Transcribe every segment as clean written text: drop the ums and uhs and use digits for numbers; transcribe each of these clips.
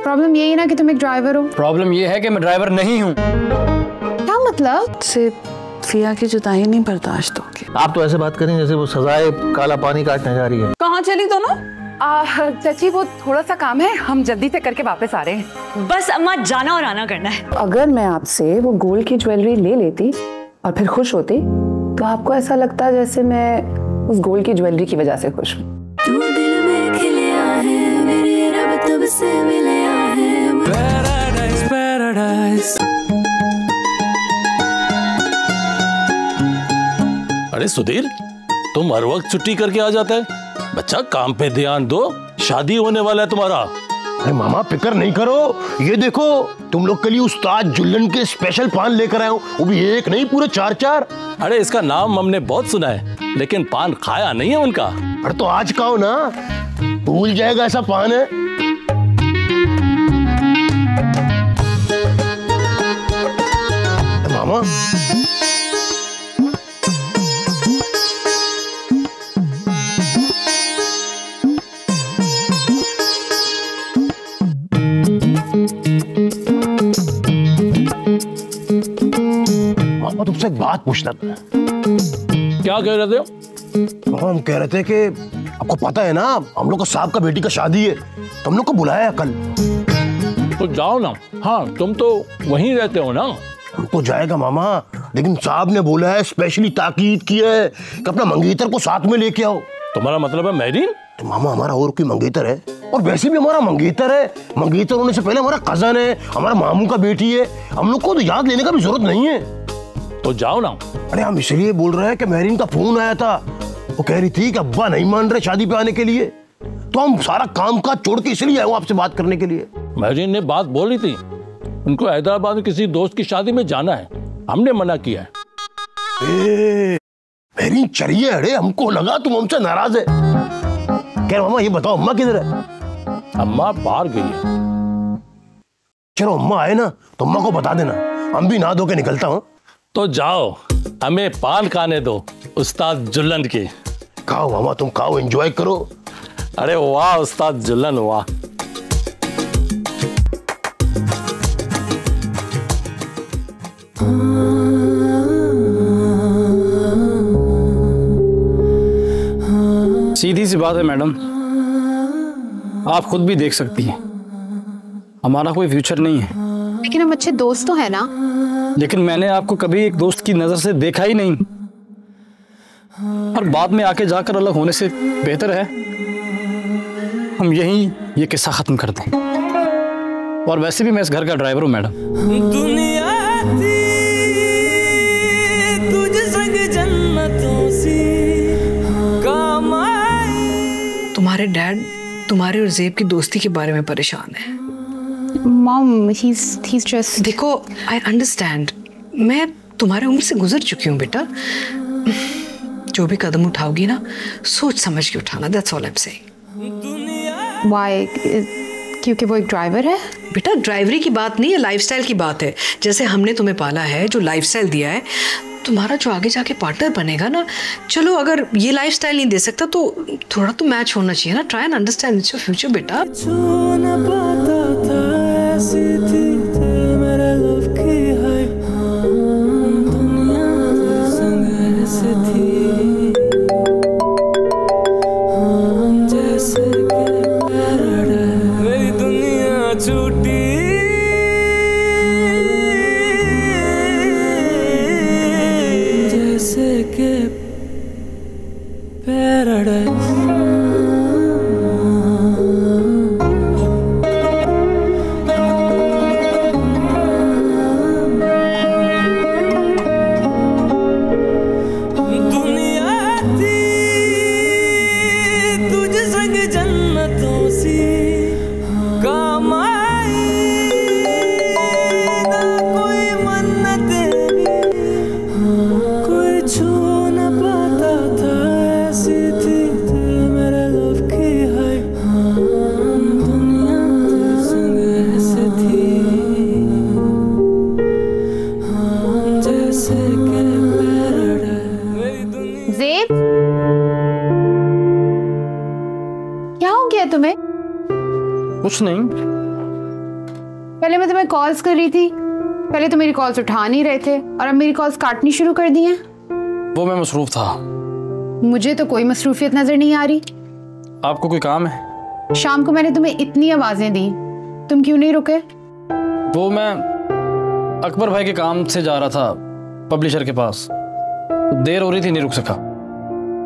Problem यही ना कि तुम एक ड्राइवर हो। प्रॉब्लम ये है कि मैं ड्राइवर नहीं हूँ। क्या मतलब? से फिया की जुदाई नहीं बर्दाश्त होगी। आप तो ऐसे बात करें जैसे वो सजाए काला पानी काटने जा रही है। कहाँ चली दोनों? चाची वो थोड़ा सा काम है, हम जल्दी से करके वापस आ रहे हैं। बस अम्मा जाना और आना करना है। अगर मैं आपसे वो गोल्ड की ज्वेलरी ले लेती और फिर खुश होती तो आपको ऐसा लगता जैसे मैं उस गोल्ड की ज्वेलरी की वजह से खुश हूँ। अरे सुधीर, तुम हर वक्त छुट्टी करके आ जाता है। बच्चा काम पे ध्यान दो, शादी होने वाला है तुम्हारा। अरे मामा फिक्र नहीं करो, ये देखो तुम लोग के लिए उस्ताद जुल्लन के स्पेशल पान लेकर आए हो, वो भी एक नहीं पूरे 4-4। अरे इसका नाम हमने बहुत सुना है, लेकिन पान खाया नहीं है उनका। अरे तो आज खाओ ना, भूल जाएगा ऐसा पान है। मामा तुमसे एक बात पूछना था। क्या कह रहे थे? हम कह रहे थे कि आपको पता है ना हम लोग को साहब का बेटी का शादी है, तो हम लोग को बुलाया कल। तो जाओ ना। हाँ तुम तो वहीं रहते हो ना। हम तो जाएगा मामा, लेकिन साहब ने बोला है, स्पेशली ताकीद किया है कि अपना मंगेतर को साथ में लेके आओ। तुम्हारा मतलब है मेहरीन? तो मामा हमारा और कोई मंगेतर है? और वैसे भी हमारा मंगेतर है, मंगेतर होने से पहले हमारा कजन है, हमारा मामू का बेटी है, हम लोग को तो याद लेने का भी जरूरत नहीं है। तो जाओ ना। अरे हम इसलिए बोल रहे हैं कि मेहरीन का फोन आया था, वो कह रही थी कि अब्बा नहीं मान रहे शादी पे आने के लिए, तो हम सारा काम काज छोड़ के इसलिए आए आपसे बात करने के लिए। मेहरीन ने बात बोली थी, उनको हैदराबाद में किसी दोस्त की शादी में जाना है, हमने मना किया है। मेहरीन चलिए, अरे हमको लगा तुम हमसे नाराज है। कह मामा ये बताओ अम्मा किधर है? अम्मा बाहर गई है। चलो अम्मा आए ना तो अम्मा को बता देना, हम भी नहा धो के निकलता हूँ। तो जाओ, हमें पान खाने दो उस्ताद जुल्लन के। खाओ मामा, तुम खाओ, एंजॉय करो। अरे वाह उस्ताद जुल्लन, वाह। सीधी सी बात है मैडम, आप खुद भी देख सकती हैं हमारा कोई फ्यूचर नहीं है। लेकिन हम अच्छे दोस्त तो है ना। लेकिन मैंने आपको कभी एक दोस्त की नजर से देखा ही नहीं, और बाद में आके जाकर अलग होने से बेहतर है हम यहीं ये किस्सा खत्म कर दें। और वैसे भी मैं इस घर का ड्राइवर हूं मैडम। दुनिया तुझे संग जन्नतों सी कमाई। तुम्हारे डैड तुम्हारे और ज़ेब की दोस्ती के बारे में परेशान है। Mom, he's just... देखो, I understand, मैं तुम्हारे उम्र से गुजर चुकी हूँ बेटा। जो भी कदम उठाओगी ना, सोच समझ के उठाना, that's all I'm saying। Why? क्योंकि वो एक ड्राइवर है? बेटा ड्राइवरी की बात नहीं है, लाइफस्टाइल की बात है। जैसे हमने तुम्हें पाला है, जो लाइफस्टाइल दिया है, तुम्हारा जो आगे जाके पार्टनर बनेगा ना, चलो अगर ये लाइफस्टाइल नहीं दे सकता तो थोड़ा तो मैच होना चाहिए ना। Try and understand it's your future बेटा। ज़ेब, क्या हो गया तुम्हें? कुछ नहीं, पहले मैं तुम्हें कॉल्स कर रही थी, पहले तो मेरी कॉल्स उठा नहीं रहे थे और अब मेरी कॉल्स काटनी शुरू कर दी हैं। वो मैं मसरूफ था। मुझे तो कोई मसरूफियत नजर नहीं आ रही। आपको कोई काम है? शाम को मैंने तुम्हें इतनी आवाजें दी, तुम क्यों नहीं रुके? वो मैं अकबर भाई के काम से जा रहा था पब्लिशर के पास, तो देर हो रही थी, नहीं रुक सका।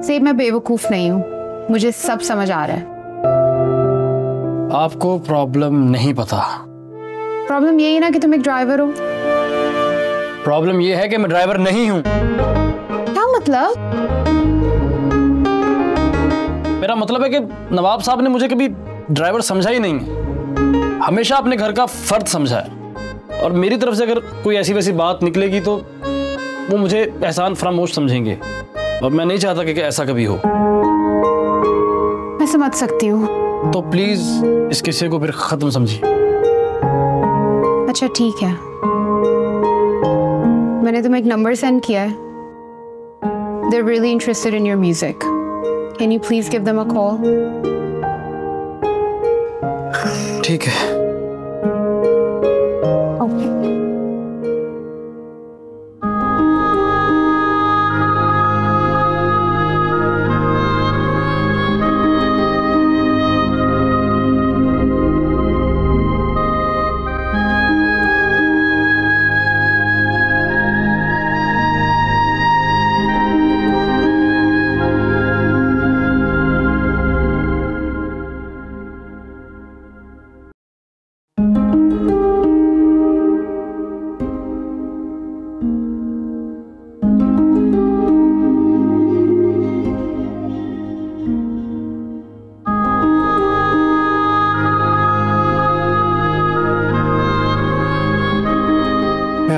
सेब, मैं बेवकूफ नहीं हूँ, मुझे सब समझ आ रहा है। आपको प्रॉब्लम नहीं पता। प्रॉब्लम यही ना कि तुम एक ड्राइवर हो। प्रॉब्लम ये है कि मैं ड्राइवर नहीं हूँ। क्या मतलब? मेरा मतलब है कि नवाब साहब ने मुझे कभी ड्राइवर समझा ही नहीं है, हमेशा अपने घर का फर्द समझा है। और मेरी तरफ से अगर कोई ऐसी वैसी बात निकलेगी तो वो मुझे एहसान फरामोश समझेंगे, और मैं नहीं चाहता कि ऐसा कभी हो। मैं समझ सकती हूँ। तो प्लीज इस किस्से को फिर खत्म समझिए। अच्छा ठीक है, मैंने तुम्हें एक नंबर सेंड किया है। They're really interested in your music. Can you please give them a call? ठीक है। Okay.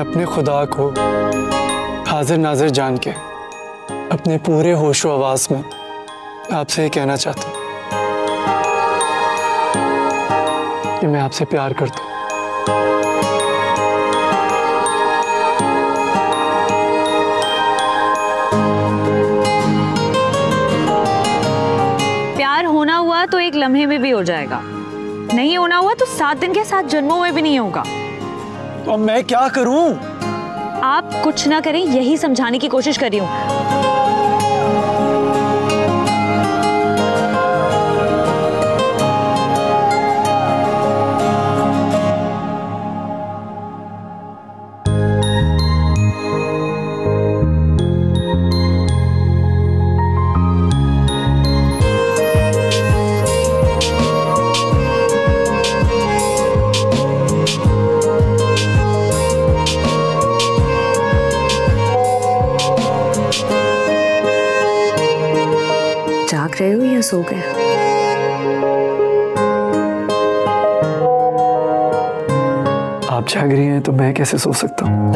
अपने खुदा को हाजिर नाजिर जान के अपने पूरे होशो आवाज में आपसे ये कहना चाहता हूँ कि मैं आपसे प्यार करता हूँ। प्यार होना हुआ तो एक लम्हे में भी हो जाएगा, नहीं होना हुआ तो 7 दिन के 7 जन्मों में भी नहीं होगा। तो मैं क्या करूं? आप कुछ ना करें, यही समझाने की कोशिश कर रही हूं। जाग रहे हो या सो गए? आप जाग रही हैं तो मैं कैसे सो सकता हूँ?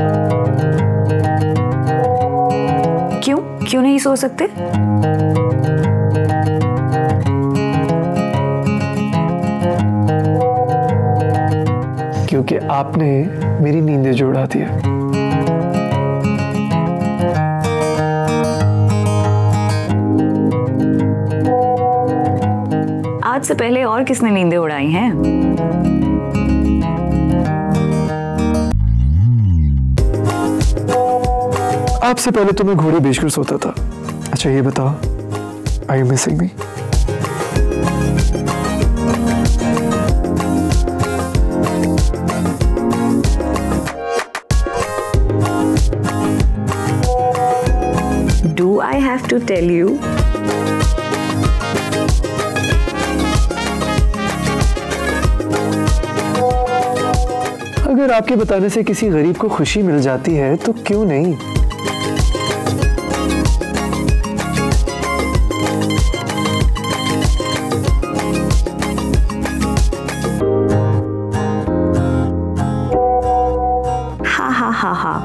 क्यों नहीं सो सकते? क्योंकि आपने मेरी नींदें जो उड़ा दी है। आज से पहले और किसने नींदें उड़ाई हैं? आपसे पहले तो मैं घोड़े बेचकर सोता था। अच्छा ये बताओ, are you missing me? Do I have to tell you? अगर आपके बताने से किसी गरीब को खुशी मिल जाती है तो क्यों नहीं? हा हा हा हा।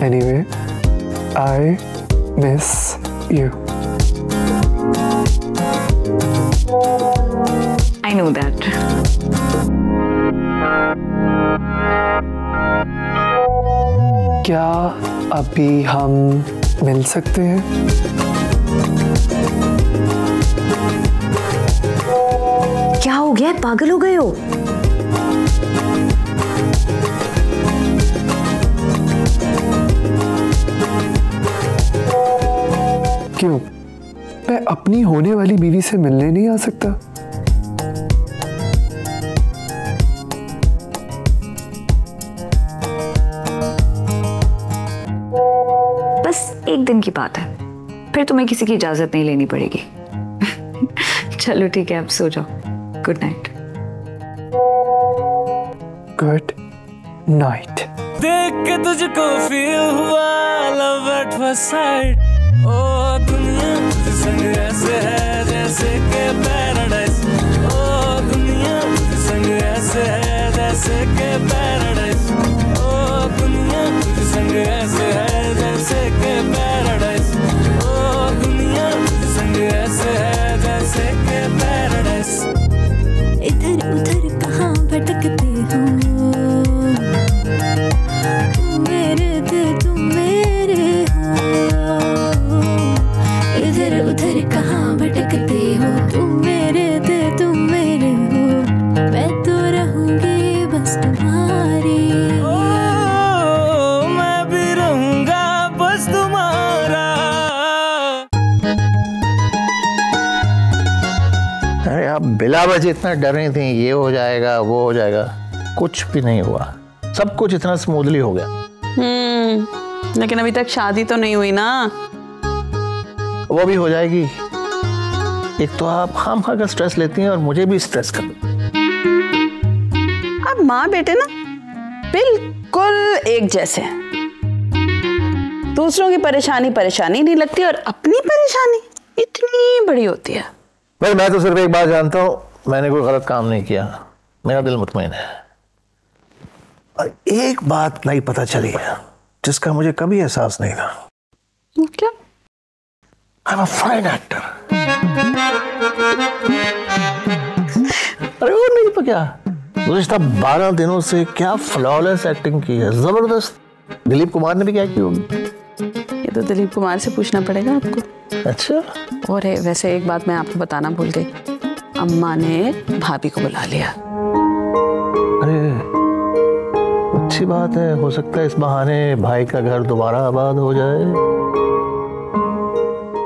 Anyway, I miss you. I know that. क्या अभी हम मिल सकते हैं? है? पागल हो गए हो? क्यों? मैं अपनी होने वाली बीवी से मिलने नहीं आ सकता? बस एक दिन की बात है, फिर तुम्हें किसी की इजाजत नहीं लेनी पड़ेगी। चलो ठीक है, अब सो जाओ। Good night. Good night. देख के तुझको फील हुआ लव एट फर्स्ट साइट। ओ दुनिया तुझे संग ऐसे है जैसे के पैराडाइज। ओ दुनिया तुझे संग ऐसे है जैसे के पैराडाइज। ओ दुनिया तुझे संग ऐसे है जैसे के पैराडाइज। ओ दुनिया तुझे संग ऐसे है जैसे के पैराडाइज। इधर उधर कहाँ भटकते हो, तुम मेरे थे तुम मेरे हो। इधर उधर कहाँ भटकते हो, तुम मेरे थे तुम मेरे हो। मैं तो रहूंगी बस तुम्हारी। ओ मैं भी रहूंगा बस तुम्हारा। अरे आप बिला वजह इतना डर रही थी, ये हो जाएगा वो हो जाएगा, कुछ भी नहीं हुआ। सब कुछ इतना स्मूथली हो गया। लेकिन अभी तक शादी तो नहीं हुई ना। वो भी हो जाएगी। एक तो आप खामखा का स्ट्रेस लेती हैं और मुझे भी स्ट्रेस कर। अब माँ बेटे ना बिल्कुल एक जैसे हैं। दूसरों की परेशानी परेशानी नहीं लगती और अपनी परेशानी इतनी बड़ी होती है। मैं तो सिर्फ एक बात जानता हूँ, मैंने कोई गलत काम नहीं किया। मेरा दिल मुतमईन है। और एक बात नहीं पता चली है जिसका मुझे कभी एहसास नहीं था। क्या? I am a fine actor. अरे वो नहीं तो क्या, गुज़िश्ता 12 दिनों से क्या फ्लॉलेस एक्टिंग की है, जबरदस्त। दिलीप कुमार ने भी क्या की होगी? ये तो दिलीप कुमार से पूछना पड़ेगा आपको। अच्छा। और है, वैसे एक बात मैं आपको बताना भूल गई, अम्मा ने भाभी को बुला लिया। अरे अच्छी बात है, हो सकता है इस बहाने भाई का घर दोबारा आबाद हो जाए।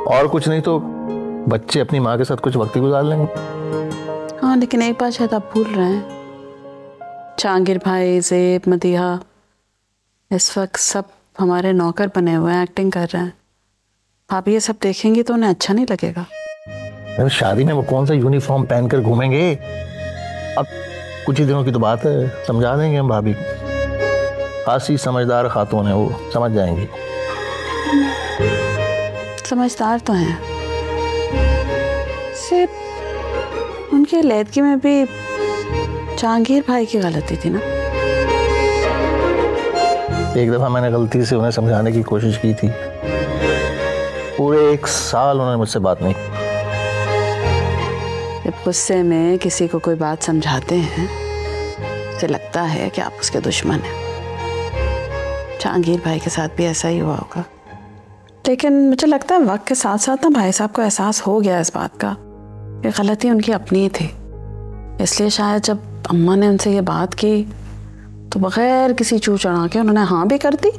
और कुछ नहीं तो बच्चे अपनी माँ के साथ कुछ वक्त गुजार लेंगे। हाँ, लेकिन एक बात शायद आप भूल रहे हैं, जहांगीर भाई, ज़ेब, मदीहा इस वक्त सब हमारे नौकर बने हुए हैं, एक्टिंग कर रहे हैं। भाभी ये सब देखेंगी तो उन्हें अच्छा नहीं लगेगा। अरे शादी में वो कौन सा यूनिफॉर्म पहनकर घूमेंगे? अब कुछ ही दिनों की तो बात है, समझा देंगे हम भाभी को। खासी समझदार खातून है, वो समझ जाएंगी। समझदार तो हैं, सिर्फ उनके लैदगी में भी जहांगीर भाई की गलती थी ना। एक दफा मैंने गलती से उन्हें समझाने की कोशिश की थी, पूरे 1 साल उन्होंने मुझसे बात नहीं। जब गुस्से में किसी को कोई बात समझाते हैं तो लगता है कि आप उसके दुश्मन हैं। जहांगीर भाई के साथ भी ऐसा ही हुआ होगा, लेकिन मुझे लगता है वक्त के साथ साथ ना भाई साहब को एहसास हो गया इस बात का कि गलती उनकी अपनी ही थी। इसलिए शायद जब अम्मा ने उनसे ये बात की तो बगैर किसी चू चढ़ा के उन्होंने हाँ भी कर दी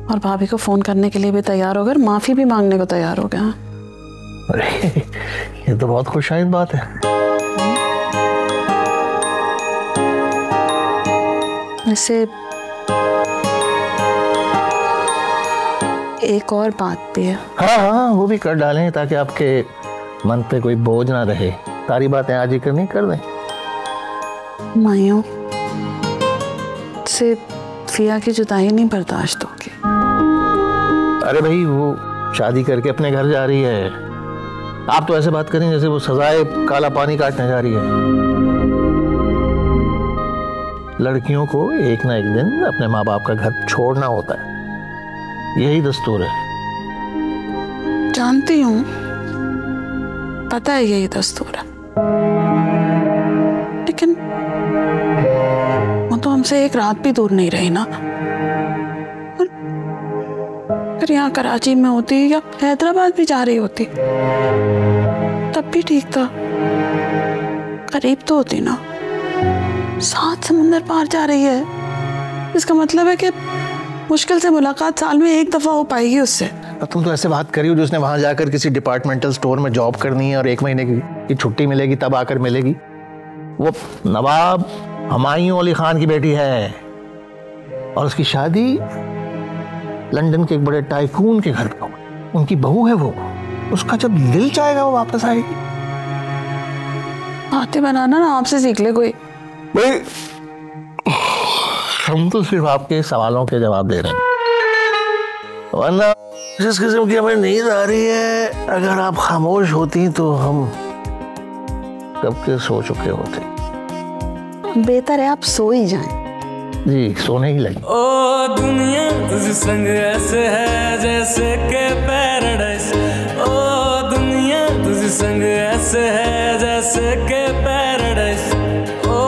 और भाभी को फोन करने के लिए भी तैयार हो गए, माफी भी मांगने को तैयार हो गया। अरे ये तो बहुत खुशाइंद बात है। वैसे एक और बात भी है। हाँ, वो भी कर डालें ताकि आपके मन पे कोई बोझ ना रहे। सारी बातें आज ही करनी कर दें। मायूं से फिया की जुदाई नहीं बर्दाश्त होगी। अरे भाई, वो शादी करके अपने घर जा रही है। आप तो ऐसे बात करें जैसे वो सजाए काला पानी काटने जा रही है। लड़कियों को एक ना एक दिन अपने माँ बाप का घर छोड़ना होता है, यही दस्तूर है। जानती हूँ, पता है यही दस्तूर है, लेकिन वो तो हमसे एक रात भी दूर नहीं रही ना। और अगर यहाँ कराची में होती या हैदराबाद भी जा रही होती तब भी ठीक था। करीब तो होती ना, 7 समंदर पार जा रही है। इसका मतलब है कि मुश्किल से मुलाकात साल में 1 दफा हो पाएगी उससे। तुम तो ऐसे बात करी हो जो उसने वहां जाकर किसी डिपार्टमेंटल स्टोर में जॉब करनी है और 1 महीने की छुट्टी मिलेगी तब आकर मिलेगी। वो नवाब हुमायूं अली खान की बेटी है और उसकी शादी लंदन के एक बड़े टाइकून के घर पर, उनकी बहू है वो। उसका जब दिल चाहेगा वो वापस आएगी। बातें बनाना ना आपसे सीख ले कोई। भाई हम तो सिर्फ आपके सवालों के जवाब दे रहे हैं, वरना जिस किस्म की हमें नींद आ रही है, अगर आप खामोश होती तो हम कब के सो चुके होते। बेहतर है आप सो ही जाएं। जी सोने ही लगी। ओ दुनिया तुझ संग ऐसे है जैसे के पैराडाइज। ओ दुनिया तुझ संग ऐसे है जैसे के पैराडाइज। ओ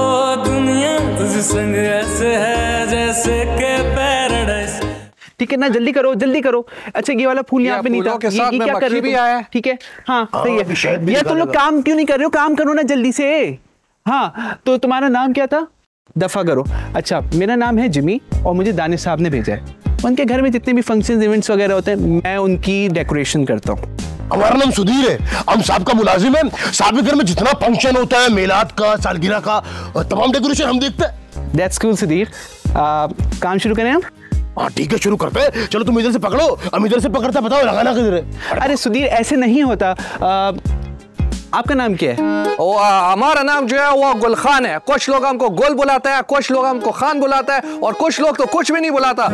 दुनिया तुझ संग ऐसे है जैसे के पैराडाइज। ठीक है ना, जल्दी करो जल्दी करो। अच्छा ये वाला फूल यहाँ पे नहीं था, ये क्या कर रहे हो? ठीक है हाँ सही है यार, तुम लोग काम क्यों नहीं कर रहे हो? काम करो ना जल्दी से। हाँ तो तुम्हारा नाम क्या था? दफा करो। अच्छा मेरा नाम है जिमी और मुझे दानिश साहब ने भेजा है। उनके घर में जितने भी फंक्शंस इवेंट्स वगैरह होते हैं मैं उनकी डेकोरेशन करता हूँ। हमारा नाम सुधीर है, हम साहब का मुलाजिम है। साहब के घर में जितना फंक्शन होता है, मेलाद का, सालगिरह का, तमाम डेकोरेशन हम देखते हैं। That's cool Sudhir. काम शुरू करें हम? हाँ ठीक है शुरू करते हैं। चलो तुम इधर से पकड़ो, हम इधर से पकड़ता, बताओ लगाना किधर है? अरे सुधीर ऐसे नहीं होता। आपका नाम क्या है? हमारा नाम जो है वो गुल खान है। कुछ लोग हमको गुल बुलाता है, कुछ लोग हमको खान बुलाता है और कुछ लोग तो कुछ भी नहीं बुलाता।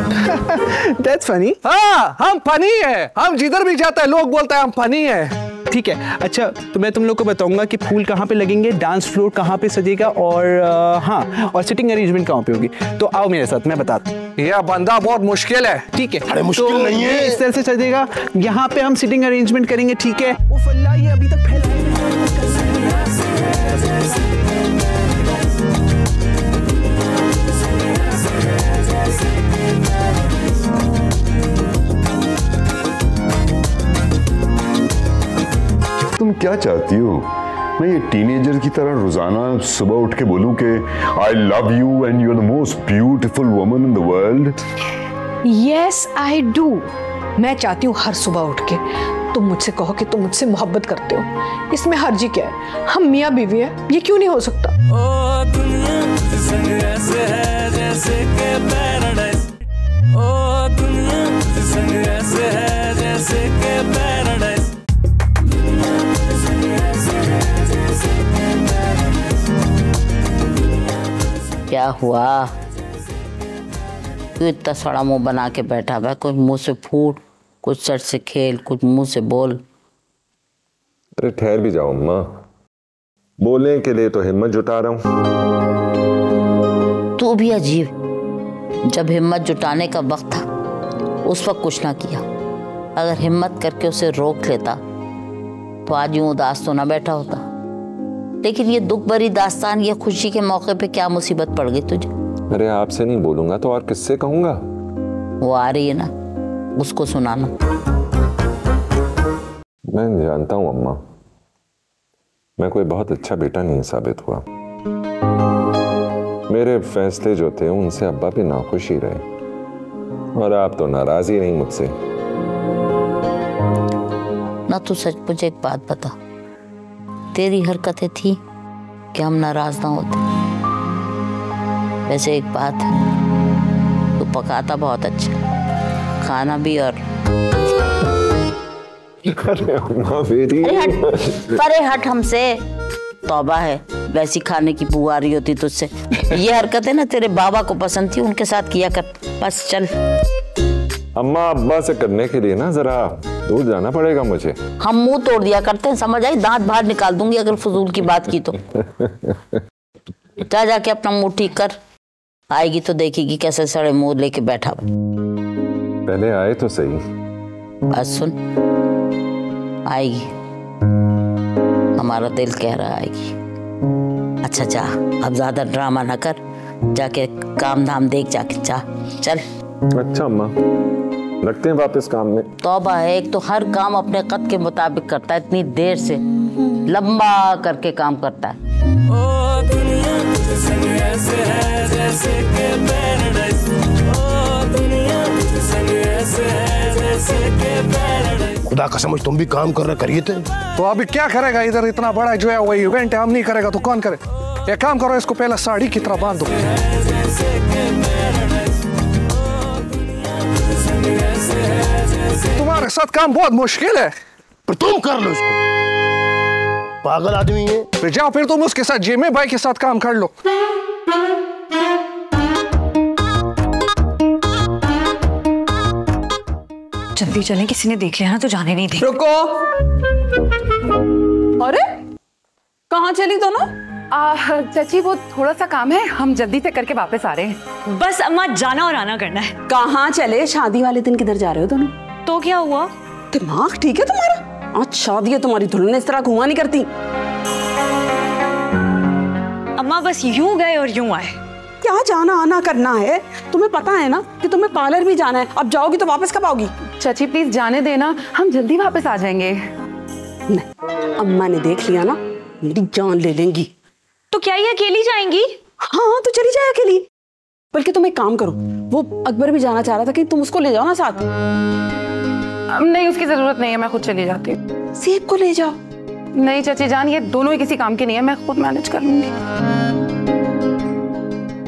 That's funny। हाँ हम फनी है, हम जिधर भी जाते हैं लोग बोलते हैं हम फनी है। ठीक है अच्छा तो मैं तुम लोग को बताऊंगा कि फूल कहाँ पे लगेंगे, डांस फ्लोर कहाँ पे सजेगा और हाँ और सिटिंग अरेंजमेंट कहाँ पे होगी। तो आओ मेरे साथ मैं बताता हूँ। यह बंदा बहुत मुश्किल है। ठीक है अरे मुश्किल तो नहीं है, इस तरह से सजेगा। यहाँ पे हम सिटिंग अरेंजमेंट करेंगे। ठीक है उफ अल्लाह ये अभी तक फैला है। तुम क्या चाहती हो? मैं ये टीनेजर की तरह रोजाना सुबह उठ के बोलूं कि I love you and you are the most beautiful woman in the world? Yes I do. मैं चाहती हूँ हर सुबह उठ के तुम मुझसे कहो कि तुम मुझसे मोहब्बत करते हो। इसमें हर्जी क्या है? हम मियाँ बीवी है, ये क्यों नहीं हो सकता? ओ दुनिया तुझ संग ऐसे है जैसे के पैराडाइज। ओ दुनिया तुझ संग ऐसे है जैसे के पैराडाइज। क्या हुआ? क्यों इतना सड़ा मुंह बना के बैठा हुआ? कुछ मुंह से फूट, कुछ सर से खेल, कुछ मुंह से बोल। अरे ठहर भी जाओ अम्मा, बोलने के लिए तो हिम्मत जुटा रहा हूँ। तू भी अजीब, जब हिम्मत जुटाने का वक्त था उस वक्त कुछ ना किया। अगर हिम्मत करके उसे रोक लेता तो आज यूं उदास तो ना बैठा होता। लेकिन ये दुख भरी दास्तान, ये खुशी के मौके पे क्या मुसीबत पड़ गई तुझे? अरे आपसे नहीं बोलूंगा तो और किससे कहूंगा? वो आ रही है ना, उसको सुनाना। मैं जानता हूं अम्मा, मैं कोई बहुत अच्छा बेटा नहीं साबित हुआ। मेरे फैसले जो थे उनसे अब्बा भी नाखुश ही रहे और आप तो नाराज ही नहीं मुझसे। ना तू सच मुझे एक बात बता, तेरी हरकतें थी कि हम नाराज ना होते। वैसे एक बात है, तू पकाता बहुत अच्छा, खाना भी। और अरे अम्मा मेरी, परे हट हमसे। तौबा है, वैसी खाने की बू आ रही होती तुझसे। ये हरकतें ना तेरे बाबा को पसंद थी, उनके साथ किया कर। बस चल। अम्मा अब्बा से करने के लिए ना जरा दूर जाना पड़ेगा मुझे। हम मुंह तोड़ दिया करते हैं, समझ आई? दांत बाहर निकाल दूंगी अगर फजूल की बात की तो। जा जाके अपना मुंह ठीक कर, आएगी तो देखेगी कैसे सड़े मुंह लेके बैठा हुआ। पहले आए तो सही। बस सुन, आएगी, हमारा दिल कह रहा आएगी। अच्छा जा, अब ज्यादा ड्रामा ना कर, जाके काम धाम देख, जाके जा चल। अच्छा अम्मा, लगते हैं वापस काम में। तौबा है, एक तो हर काम अपने कद के मुताबिक करता है, इतनी देर से लंबा करके काम करता है। ओ दुनिया तुझ संग ऐसे है जैसे के पैराडाइज, ओ दुनिया तुझ संग ऐसे है जैसे के पैराडाइज। खुदा कसम तुम भी काम कर रहे करिए थे। तो अभी क्या करेगा? इधर इतना बड़ा जो है वो इवेंट है, हम नहीं करेगा तो कौन करे? एक काम करो, इसको पहले साड़ी की तरह बांध दो। तुम्हारे साथ काम बहुत मुश्किल है, पर तुम कर लो इसको, पागल आदमी है। फिर जाओ, फिर तुम उसके साथ जेमे भाई के साथ काम कर लो। जल्दी चलें, किसी ने देख लिया ना तो जाने नहीं देंगे। रुको। अरे कहाँ चली दोनों? चाची वो थोड़ा सा काम है, हम जल्दी से करके वापस आ रहे हैं। बस अम्मा, जाना और आना करना है। कहाँ चले? शादी वाले दिन किधर जा रहे हो दोनों? तो क्या हुआ? दिमाग ठीक है तुम्हारा? आज शादी है तुम्हारी, दुल्हन इस तरह घुमा नहीं करती। अम्मा बस यूं गए और यूं आए। क्या जाना आना करना है? तुम्हें पता है ना कि तुम्हें पार्लर भी जाना है। अब जाओगी तो वापस कब आओगी? चाची प्लीज जाने देना, हम जल्दी वापस आ जाएंगे। नहीं, अम्मा ने देख लिया ना मेरी जान ले लेंगी। तो क्या ये अकेली जाएंगी? हाँ तो चली जाए अकेली। बल्कि तुम एक काम करो, वो अकबर भी जाना चाह रहा था कि तुम उसको ले जाओ ना साथ। नहीं उसकी जरूरत नहीं है, मैं खुद चली जाती हूँ। सेब को ले जाओ। नहीं चाची जान, ये दोनों ही किसी काम के नहीं है, मैं खुद मैनेज कर लूंगी।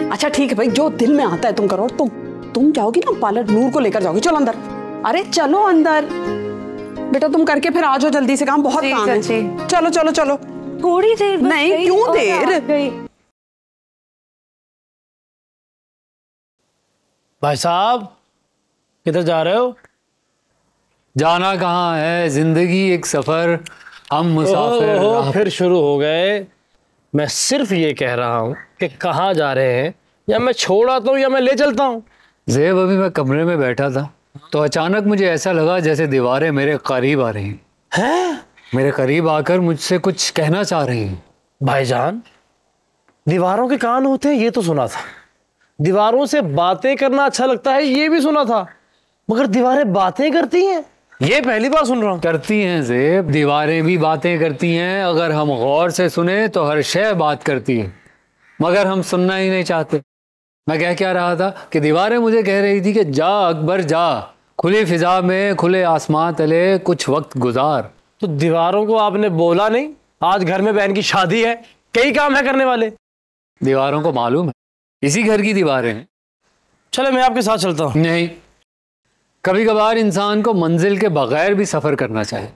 अच्छा ठीक है भाई, जो दिल में आता है तुम करो। तुम जाओगी ना पार्लर, नूर को लेकर जाओगी। चलो अंदर। अरे चलो अंदर बेटा, तुम करके फिर आ जाओ जल्दी से, काम बहुत काम है। चलो चलो चलो। थोड़ी देर। नहीं क्यों देर? भाई साहब किधर जा रहे हो? जाना कहाँ है, जिंदगी एक सफर, हम मुसाफिर। फिर शुरू हो गए। मैं सिर्फ ये कह रहा हूँ कि कहाँ जा रहे हैं, या मैं छोड़ आता हूँ या मैं ले चलता हूँ। ज़ेब अभी मैं कमरे में बैठा था तो अचानक मुझे ऐसा लगा जैसे दीवारें मेरे करीब आ रही हैं। मेरे करीब आकर मुझसे कुछ कहना चाह रही हैं। भाईजान दीवारों के कान होते हैं ये तो सुना था, दीवारों से बातें करना अच्छा लगता है ये भी सुना था, मगर दीवारें बातें करती हैं ये पहली बार सुन रहा हूँ। करती हैं ज़ेब, दीवारें भी बातें करती हैं। अगर हम गौर से सुने तो हर शय बात करती है, मगर हम सुनना ही नहीं चाहते। मैं कह क्या रहा था कि दीवारें मुझे कह रही थी कि जा अकबर जा, खुली फिजा में खुले आसमां तले कुछ वक्त गुजार। तो दीवारों को आपने बोला नहीं आज घर में बहन की शादी है, कई काम है करने वाले? दीवारों को मालूम है इसी घर की दीवारें हैं। चले मैं आपके साथ चलता हूँ। नहीं, कभी कभार इंसान को मंजिल के बगैर भी सफ़र करना चाहिए।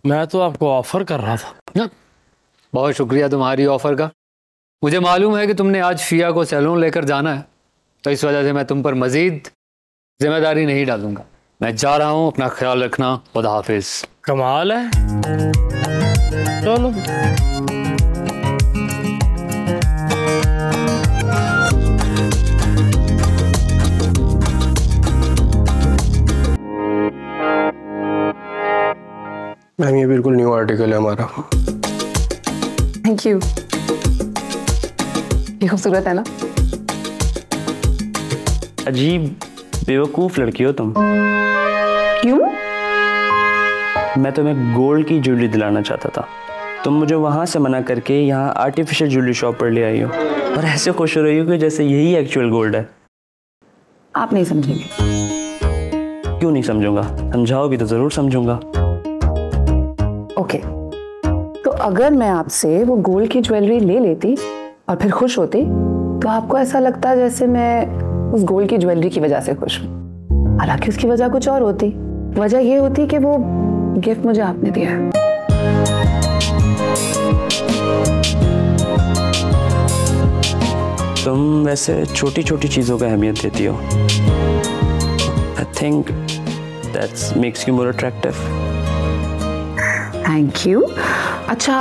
मैं तो आपको ऑफर कर रहा था। बहुत शुक्रिया तुम्हारी ऑफर का। मुझे मालूम है कि तुमने आज फिया को सैलून लेकर जाना है, तो इस वजह से मैं तुम पर मजीद जिम्मेदारी नहीं डालूंगा। मैं जा रहा हूँ, अपना ख्याल रखना। खुदा हाफिज। कमाल है। चलो मैम ये बिल्कुल न्यू आर्टिकल है हमारा। Thank you. ये खूबसूरत है ना? अजीब बेवकूफ लड़की हो तुम। क्यों? मैं तुम्हें गोल्ड की ज्वेलरी दिलाना चाहता था, तुम मुझे वहां से मना करके यहाँ आर्टिफिशियल ज्वेलरी शॉप पर ले आई हो, और ऐसे खुश हो रही हो कि जैसे यही एक्चुअल गोल्ड है। आप नहीं समझेंगे। क्यों नहीं समझूंगा? समझाओगी तो जरूर समझूंगा। ओके, तो अगर मैं आपसे वो गोल्ड की ज्वेलरी ले लेती और फिर खुश होती, तो आपको ऐसा लगता जैसे मैं उस गोल्ड की ज्वेलरी की वजह से खुश हूँ। हालांकि उसकी वजह कुछ और होती। वजह ये होती कि वो गिफ्ट मुझे आपने दिया है। तुम वैसे छोटी छोटी चीज़ों को अहमियत देती हो। I think that's makes you more attractive. Thank you. अच्छा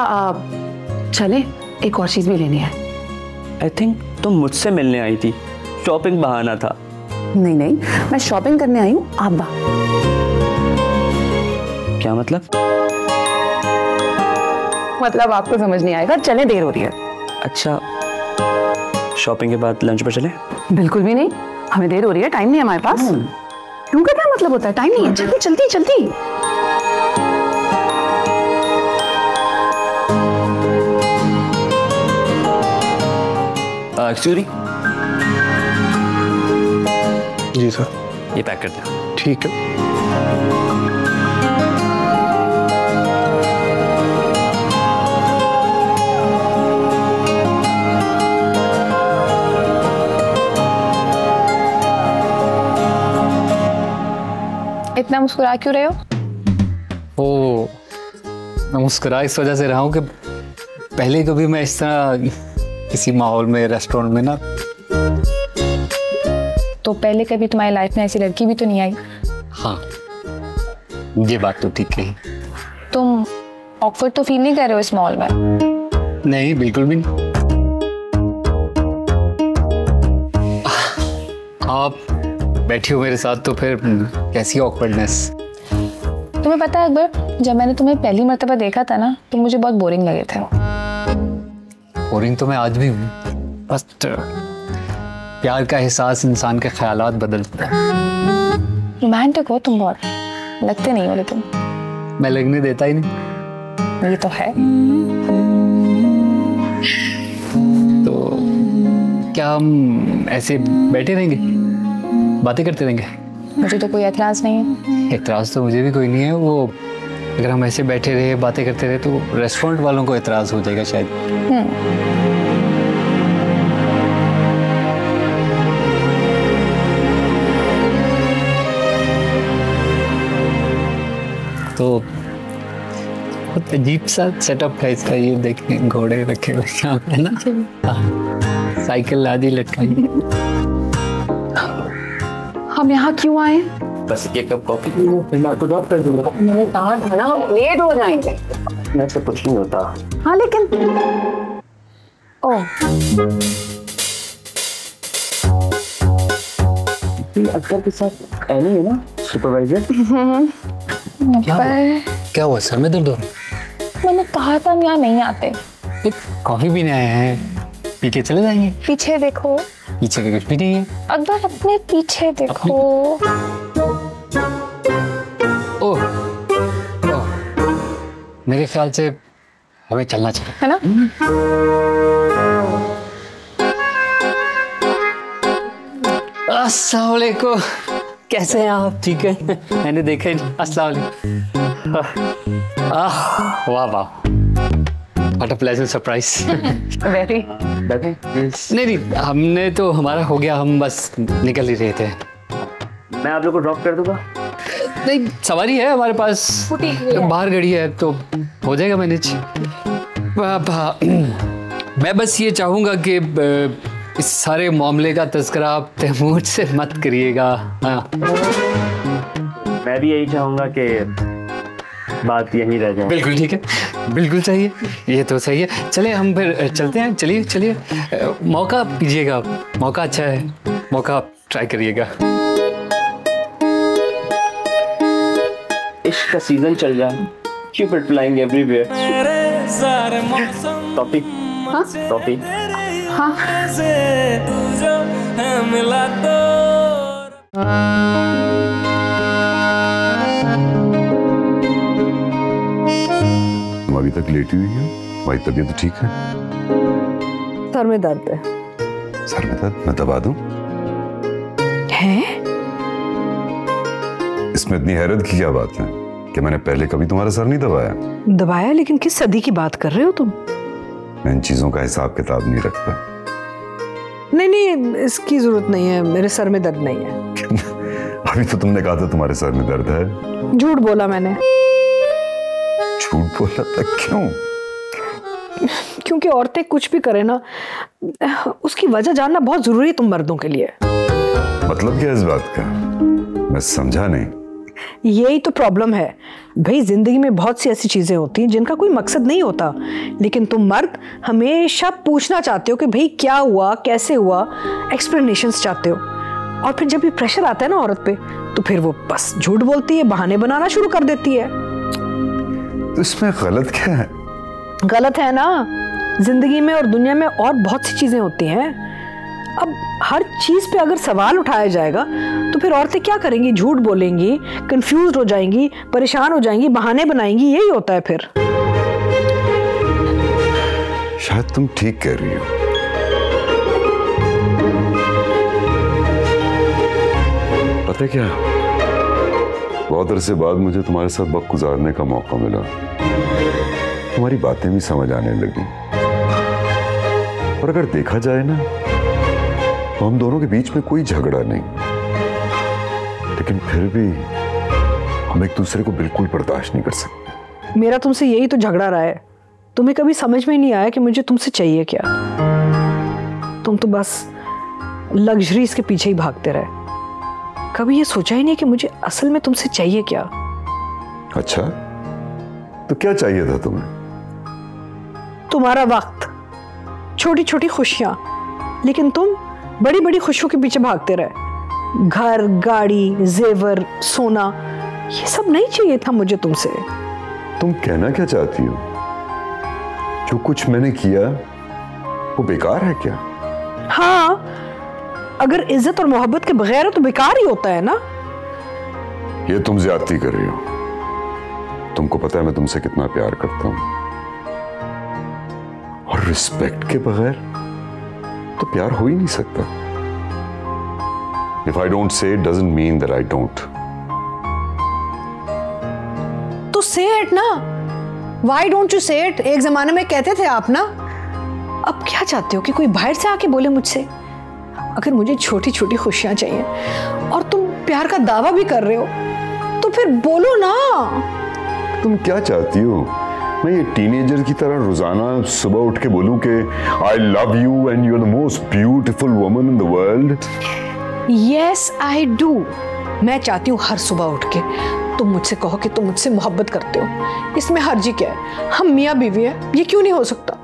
चले, एक और चीज़ भी लेनी है। आई थिंक तुम मुझसे मिलने आई थी, शॉपिंग बहाना था। नहीं नहीं, मैं शॉपिंग करने आई हूँ। आप क्या मतलब? मतलब आपको समझ नहीं आएगा। चले, देर हो रही है। अच्छा, शॉपिंग के बाद लंच पर चले? बिल्कुल भी नहीं, हमें देर हो रही है, टाइम नहीं है हमारे पास। क्यों का क्या मतलब होता है? टाइम नहीं है, जल्दी जल्दी जल्दी। एक्चुअली जी सर। ये पैक कर दो। ठीक है। इतना मुस्कुरा क्यों रहे हो? ओ, मैं मुस्कुरा इस वजह से रहा हूँ कि पहले कभी मैं इस तरह किसी माहौल में, रेस्टोरेंट में ना। तो पहले कभी तुम्हारी लाइफ में ऐसी लड़की भी तो नहीं आई? हाँ, ये बात तो ठीक कही। तुम ऑकवर्ड तो फील नहीं कर रहे हो इस माहौल में? नहीं, बिल्कुल भी नहीं। आप बैठी हो मेरे साथ तो फिर कैसी ऑकवर्डनेस? तुम्हें पता है अकबर, जब मैंने तुम्हें पहली मर्तबा देखा था ना तो मुझे बहुत बोरिंग लगे थे। बोरिंग तो मैं आज भी हूँ, बस प्यार का एहसास इंसान के ख्यालात बदलता है। रोमांटिक हो तुम बहुत, लगते नहीं हो लेकिन। मैं लगने देता ही नहीं। ये तो है। तो क्या हम ऐसे बैठे रहेंगे, बातें करते रहेंगे? मुझे तो कोई एतराज नहीं है। एतराज तो मुझे भी कोई नहीं है। वो अगर हम ऐसे बैठे रहे, बातें करते रहे तो रेस्टोरेंट वालों को एतराज हो जाएगा शायद। तो बहुत अजीब सा सेटअप है इसका। ये देखिए घोड़े रखे हुए है ना, साइकिल आदि लटकाई। हम यहाँ क्यों आए? बस ये कप कॉफी मैं आपको ड्रॉप कर दूंगा। मैंने कहा था ना हम लेट हो जाएंगे। मैं तो कुछ नहीं होता। हाँ लेकिन ओह, अक्सर के साथ एनी है ना सुपरवाइजर। क्या हुआ, सर में दर्द हो रहा? मैंने कहा था हम यहाँ नहीं आते। कॉफी पीने आए हैं, पी के चले जाएंगे। पीछे देखो। पीछे का कुछ भी नहीं है। अकबर अपने पीछे देखो। ओह, मेरे ख्याल से हमें चलना चाहिए, है ना? अस्सलाम वालेकुम, कैसे हैं आप? ठीक है, मैंने देखा ही नहीं। अस्सलाम वालेकुम। वाह वाह, what a pleasant surprise. Very. नहीं, हमने तो हमारा हो गया, हम बस निकल ही रहे थे। मैं आप लोग को ड्रॉप कर दूंगा। नहीं, सवारी है हमारे पास, बाहर गाड़ी है तो हो जाएगा मैनेज। मैं बस ये चाहूँगा कि इस सारे मामले का तज़किरा आप तैमूर से मत करिएगा। हाँ, मैं भी यही चाहूँगा कि बात यहीं रह जाए। बिल्कुल ठीक है, बिल्कुल सही है, ये तो सही है। चलिए हम फिर चलते हैं। चलिए चलिए, मौका कीजिएगा, मौका अच्छा है, मौका ट्राई करिएगा। इश्क का सीजन चल जाए, क्यूपिड फ्लाइंग एवरीवेयर। टॉपी। हाँ? टॉपी। हाँ। तुम अभी तक लेटी हुई हो? भाई तबीयत ठीक है? सर में दर्द है। सर में दर्द? मैं दबा दूं? है? इसमें इतनी हैरत की क्या बात है कि मैंने पहले कभी तुम्हारा सर नहीं दबाया? दबाया? लेकिन किस सदी की बात कर रहे हो तुम? मैं इन चीजों का हिसाब किताब नहीं रखता। नहीं नहीं, इसकी जरूरत नहीं है, मेरे सर में दर्द नहीं है। अभी तो तुमने कहा था तुम्हारे सर में दर्द है। झूठ बोला मैंने। झूठ बोला था? क्यों? क्योंकि औरतें कुछ भी करें ना, उसकी वजह जानना बहुत जरूरी है तुम मर्दों के लिए। मतलब क्या इस बात का? मैं समझा नहीं। यही तो प्रॉब्लम है भाई, जिंदगी में बहुत सी ऐसी चीजें होती हैं जिनका कोई मकसद नहीं होता, लेकिन तुम मर्द हमेशा पूछना चाहते हो कि भाई क्या हुआ, कैसे हुआ, एक्सप्लेनेशंस चाहते हो। और फिर जब ये प्रेशर आता है ना औरत पे, तो फिर वो बस झूठ बोलती है, बहाने बनाना शुरू कर देती है। तो इसमें गलत क्या है? गलत है ना, जिंदगी में और दुनिया में और बहुत सी चीजें होती हैं। अब हर चीज पे अगर सवाल उठाया जाएगा तो फिर औरतें क्या करेंगी? झूठ बोलेंगी, कंफ्यूज हो जाएंगी, परेशान हो जाएंगी, बहाने बनाएंगी, यही होता है फिर। शायद तुम ठीक कह रही हो, पता क्या, बहुत अरसे बाद मुझे तुम्हारे साथ वक्त गुजारने का मौका मिला। तुम्हारी बातें भी समझ आने लगी। और अगर देखा जाए ना तो हम दोनों के बीच में कोई झगड़ा नहीं, लेकिन फिर भी हम एक दूसरे को बिल्कुल बर्दाश्त नहीं कर सकते। मेरा तुमसे यही तो झगड़ा रहा है। तुम्हें कभी समझ में नहीं आया कि मुझे तुमसे चाहिए क्या। तुम तो बस लग्जरीज के पीछे ही भागते रहे। कभी ये सोचा ही नहीं कि मुझे असल में तुमसे चाहिए क्या। अच्छा, तो क्या चाहिए था तुम्हें? तुम्हारा वक्त, छोटी छोटी खुशियां, लेकिन तुम बड़ी बड़ी खुशियों के पीछे भागते रहे। घर, गाड़ी, जेवर, सोना, ये सब नहीं चाहिए था मुझे तुमसे। तुम कहना क्या चाहती हो? जो कुछ मैंने किया वो बेकार है क्या? हाँ, अगर इज्जत और मोहब्बत के बगैर है तो बेकार ही होता है ना। ये तुम ज्यादती कर रही हो। तुमको पता है मैं तुमसे कितना प्यार करता हूं, और रिस्पेक्ट के बगैर तो प्यार हो ही नहीं सकता। If I don't say it doesn't mean that I don't. तो say it ना। Why don't you say it? एक जमाने में कहते थे आप ना। अब क्या चाहते हो कि कोई बाहर से आके बोले मुझसे? अगर मुझे छोटी छोटी खुशियां चाहिए और तुम प्यार का दावा भी कर रहे हो तो फिर बोलो ना। तुम क्या चाहती हो? मैं ये टीनेजर की तरह रोजाना सुबह उठ के बोलूं कि I love you and you're the most beautiful woman in the world? Yes, I do. मैं चाहती हूँ हर सुबह उठ के तुम मुझसे कहो कि तुम मुझसे मोहब्बत करते हो। इसमें हर्जी क्या है? हम मियाँ बीवी हैं, ये क्यों नहीं हो सकता?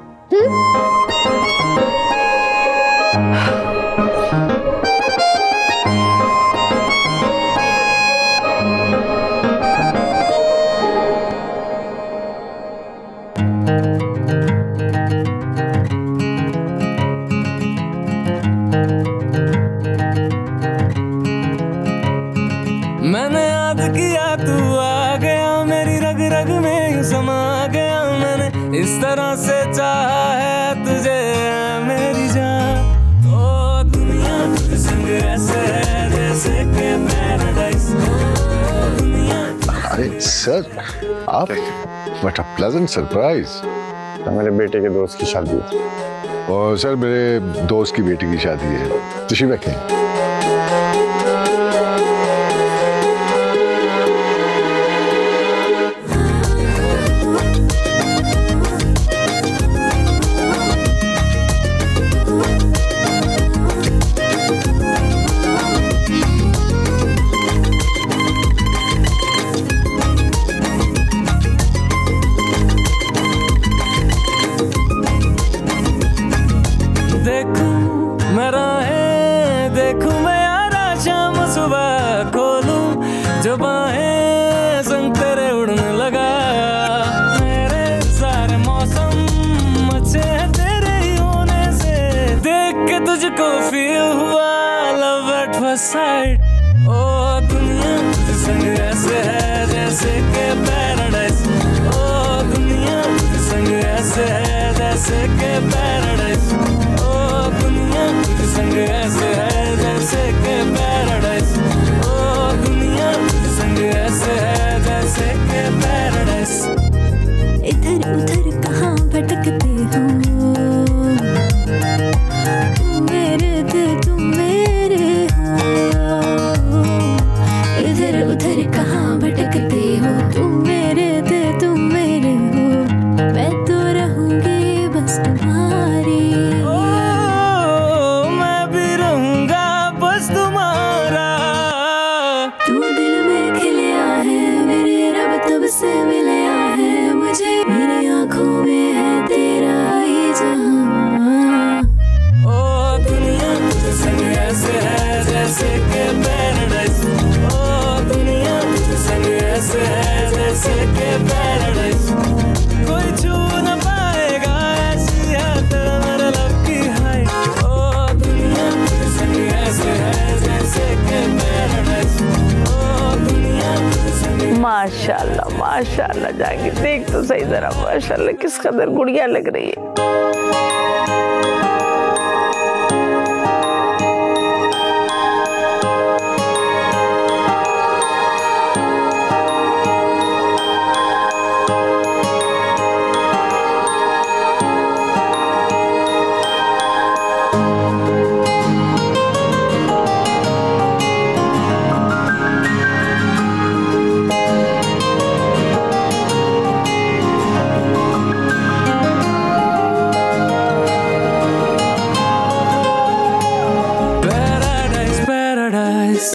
मैंने याद किया तू आ गया, मेरी रग रग में यूं समा गया। मैंने इस तरह से चाहा है तुझे मेरी जान। ओ दुनिया तुझ संग ऐसे है जैसे कि पैराडाइज। दुनिया। अरे सर, आप व्हाट अ प्लेजेंट सरप्राइज। मेरे बेटे के दोस्त की शादी है। और सर मेरे दोस्त की बेटी की शादी है। तशरीफ रखें। देखूं मैं यारा शाम सुबह खोलूं जो बाहें संग तेरे उड़ने लगा। मेरे सारे मौसम अच्छे हैं तेरे ही होने से। देख के तुझको फील हुआ लव एट फर्स्ट साइट। ओ दुनिया तुझ संग ऐसे है जैसे कि पैराडाइज। ओ दुनिया तुझ संग ऐसे है जैसे कि पैराडाइज। ओ दुनिया तुझ संग ऐसे है जैसे कि पैराडाइज। ओ दुनिया तुझ संग ऐसे है जैसे कि पैराडाइज। इधर उधर कहाँ भटकते हो तुम मेरे थे तुम मेरे हो। इधर उधर कहाँ भटकते हो तुम मेरे थे तुम मेरे हो। मैं तो रहूंगी बस तुम्हारी। मैं भी रहूंगा बस तुम्हारा। तू दिल में खिलिया है मेरे रब तब से मिलया है मुझे। मेरी आंखों में है तेरा ही जहां। ओ दुनिया तुझ संग ऐसे है जैसे कि पैराडाइज। ओ दुनिया तुझ संग ऐसे है जैसे कि पैराडाइज। कोई छू न पाएगा ऐसी है तेरा मेरा लव की हाइट। ओ दुनिया तुझ संग ऐसे है जैसे कि पैराडाइज। ओ दुनिया तुझ संग। माशाल्लाह माशाल्लाह, जाएंगे देख तो सही जरा, माशाल्लाह किस कदर गुड़िया लग रही है।